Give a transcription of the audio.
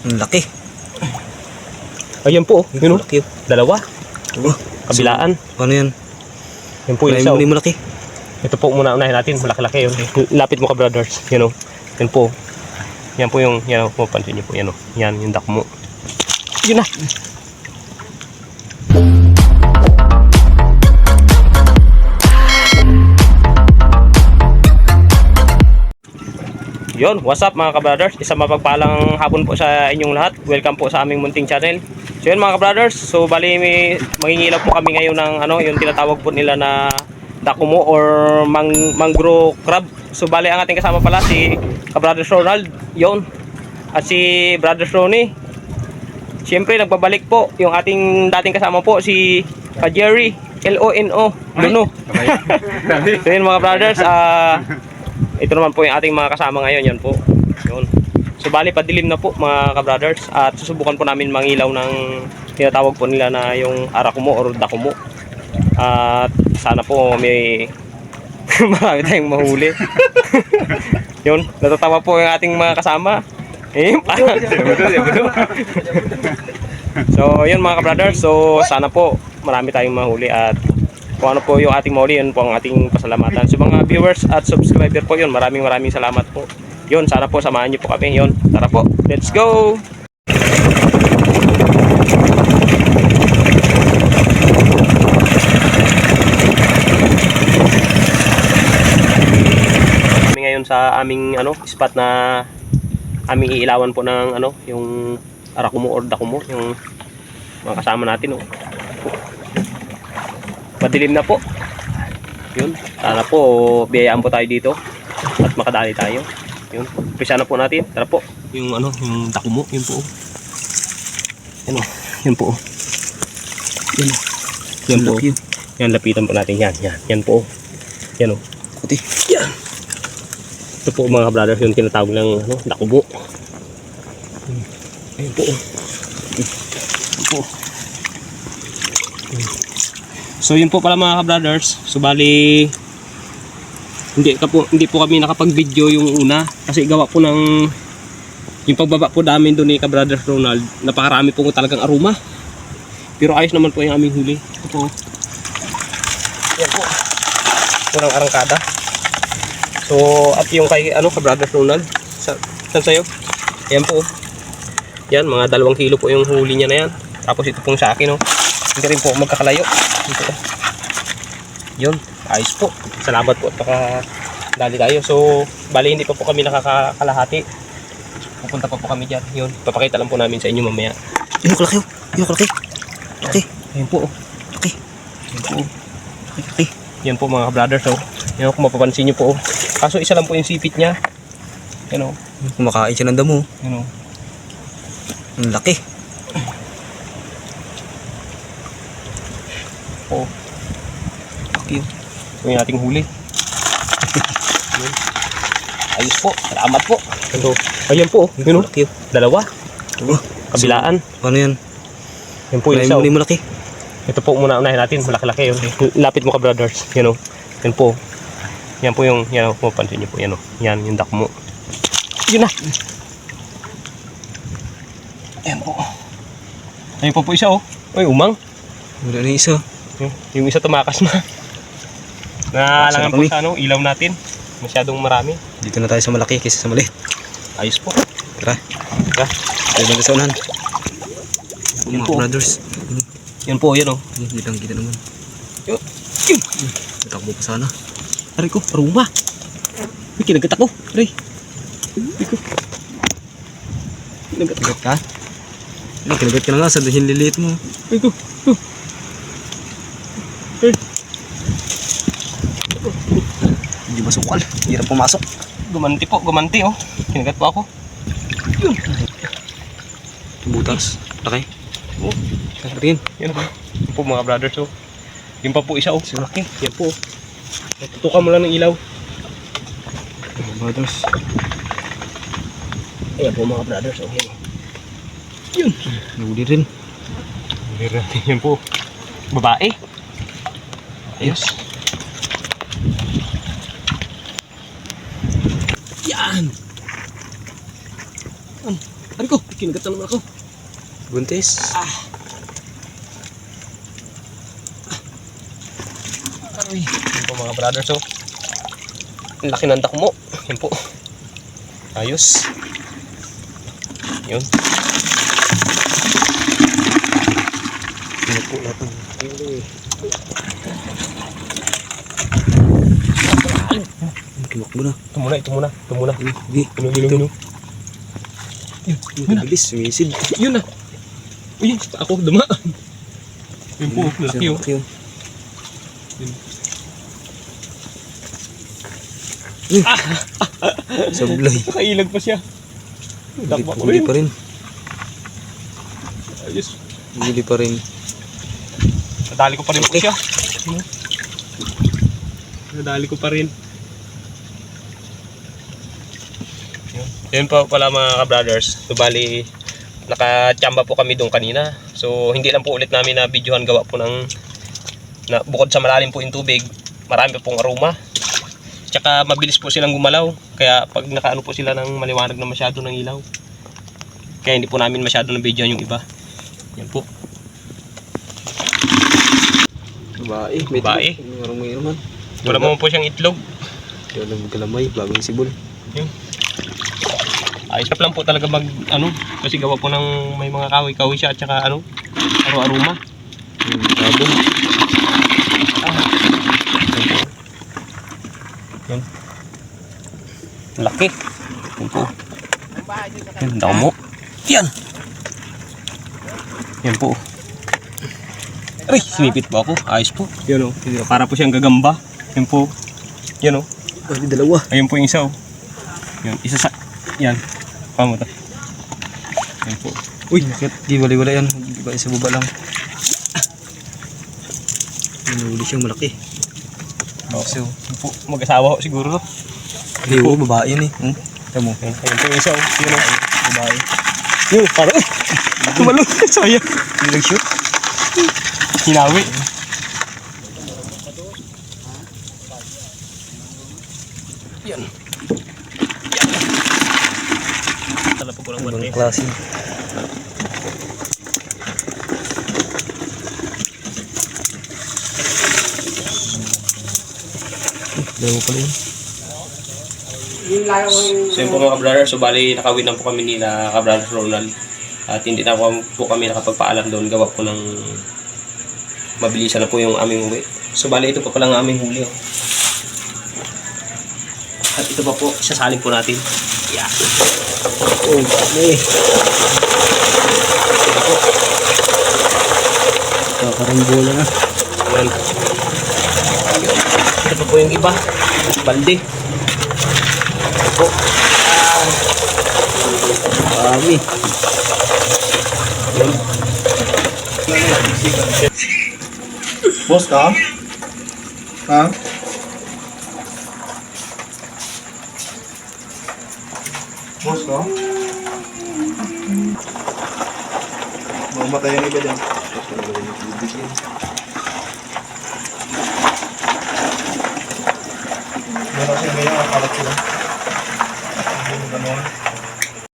Ang laki. Ayan po, yun o. Laki. Dalawa. Oh, Kabilaan. Paano yan? Yan po yung isa. Muli malaki. Ito po muna unahin natin. Malaki-laki yun. Lapit mo ka, brothers. Yan o. Yan po. Yan po yung, yan o. Pansin niyo po. Yan o. Yan yung dakmo. Yun na. Yon, what's up mga ka-brothers? Isang mapagpalang hapon po sa inyong lahat. Welcome po sa aming munting channel. So yun mga ka-brothers, so bali mangingilaw po kami ngayon ng yung tinatawag po nila na dakumo or mangrove crab. So bali ang ating kasama pala si ka-brothers Ronald, yon. At si brothers Ronnie. Siyempre nagbabalik po yung ating dating kasama po si Jerry, L-O-N-O, Luno. So yun mga brothers, ito naman po yung ating mga kasama ngayon, yan po. Yun. So bali padilim na po mga ka-brothers at susubukan po namin mangilaw ng tinatawag po nila na yung arakumo or dakumo. At sana po may marami tayong mahuli. Yun, natatawa po yung ating mga kasama. So yun mga ka-brothers, so sana po marami tayong mahuli at kung ano po yung ating mahuli, yun po ang ating pasalamatan. So mga viewers at subscriber po yun, maraming salamat po. Yun, sana po samahan niyo po kami. Yun, tara po, let's go! Kami ngayon sa aming spot na aming iilawan po ng yung arakumo or dakumo, yung mga kasama natin. Madilim na po. Yun. Sana po biyayaan po tayo dito at makadali tayo. Yun. Umpisa na po natin. Tara po. Yung yung dakumo, yun po. Yan yun po. Yan. Yan po. Yan, lapitan po natin yan. Yan po. Yan o. Kuti. Yan. Ito po mga brothers, yung tinatawag ng dakumo. Ayun po. Yan po. So yun po pala mga ka-brothers. So bali hindi po kami nakapag-video yung una kasi gawa po ng yung pagbaba po namin doon ni ka-brothers Ronald. Napakarami po talagang aroma. Pero ayos naman po yung aming huli. Ito po. Yan po. Kurang arangkada. So at yung kay ka-brothers Ronald, saan sa'yo? Yan po. Yan, mga 2 kilo po yung huli niya na yan. Tapos ito pong sa akin hindi rin po magkakalayo. Dito. Yun, ayos po. Salamat po at dali tayo. So, bali hindi pa po kami nakakakalahati. Pupunta pa po kami dyan. Yun, papakita lang po namin sa inyo mamaya. Yung kalaki. Yung kalaki. Laki. Ayun po. Laki. Ayun po. Laki. Yan po mga brothers. So, yan kung mapapansin nyo po. Kaso isa lang po yung sipit niya. Yan o. Kumakain siya ng damo. Yan o. Ang laki. Oh. Okay. So yung ating huli. Ayos po. Salamat po. Ito. Ayan po. Yun o. Laki. Dalawa. Oh. Kabilaan. Paano yan? Yan po yung isa. Muli malaki. Ito po muna unahin natin. Malaki-laki yun. Lapit mo ka brothers. Yan o. Yan po. Yan po yung, yan o. Mapansin nyo po. Yan o. Yan yung dakmo. Yun na. Ayan po. Ayun po isa o. Ay, umang. Wala na isa. Yung isa tumakas na. Naalangan po sa ilaw natin. Masyadong marami. Dito na tayo sa malaki kaysa sa maliit. Ayos po. Tara. Tara. Tayo na sa unahan. Yan Mga po. brothers. Yan po, yan o. Kitang kita naman. Yun. Natakbo pa sana. Aray ko, aroma. May kinagat ako. Aray. Aray ko. Kinagat Kinagat ka? Kinagat ka na nga sa dahin liliit mo. Aray ko. Aray. Hindi masukal. Hirap pumasok. Gumanti po, gumanti oh. Kinagat po ako. Yun. Butas. Laki. Oh. Rin. Yan po. Yan po mga brothers oh. Yan pa po isa oh. Laki. Yan po. Tutukan mo lang ng ilaw. Mga brothers. Ayan po mga brothers oh. Yan. Yun. Nahuli rin. Yan po. Babae. Ayos. Yan. Ari ko, kinagat na naman ako. Buntis. Aroy. Yan po mga brothers, so. Ang laki ng dakmo. Yan po. Ayos. Yun. Ano po lahat ng tumakbo na. Ito muna. Hindi. Gino. Yun. Bilis, sumisid. Yun na. Uy, ako dumaan. Yun po, laki yun. Laki yun. Sablay. Nakailag pa siya. Dakma ko Huli rin. pa rin. Ayos. Huli pa rin. Nadali ko pa rin po siya. Nadali ko pa rin. Yun pa pala mga ka-brothers. So bali, nakachamba po kami doon kanina. So hindi lang po ulit namin na videohan gawa po ng bukod sa malalim po yung tubig, marami pong aroma. Tsaka mabilis po silang gumalaw. Kaya pag nakaano po sila ng maliwanag na masyado ng ilaw. Kaya hindi po namin masyado na videohan yung iba. Yan po. Babae. May Babae. Marang may naman. Wala mo po siyang itlog. Wala mo kalamay. Bagong sibol. Yun. Ayos lang po talaga mag ano. Kasi gawa po ng may mga kahoy-kahoy siya at saka ano. Aroma. Sabon. Yan. Laki. Yan po. Yan, damo. Yan. Yan po. Ay, sinipit po ako. Ayos po. Yan o. Para po siyang gagamba. Yan po. Yan o. Bali dalawa. Ayun po yung isa o. Yan. Isa sa... Yan. Pamo to. Yan po. Uy, nakit. Di wala yan. Di ba isa baba lang. Huli siyang malaki. So, yan po. Mag-asawa ko siguro to. Hindi po, babae yan eh. Tama mo. Ayun po yung isa o. Yan o. Babae. Yun, parang... Tumalun. Sayang. Hindi nag-shoot. Hinawi. Yan. Tala po ko lang Ibang klase. Dalawa pala yun. So yun po mga ka-brother, so bali nakawin lang po kami nila ka-brother Ronald. At hindi na po kami nakapagpaalam doon, gawa po ng mabilisan na po yung aming uwi. So bali ito pa pala ang aming huli. Oh. At ito pa po, sasalin po natin. Yeah. Oh, may. Ito po. Kakarambola na. Ayan. Ito pa po yung iba. Balde. Ito po. Marami. Ayan. Boss ka? Ha? Boss ka? Mamatay ang iba dyan. Meron kasi ngayon, akalat sila. Hindi mo gano'n.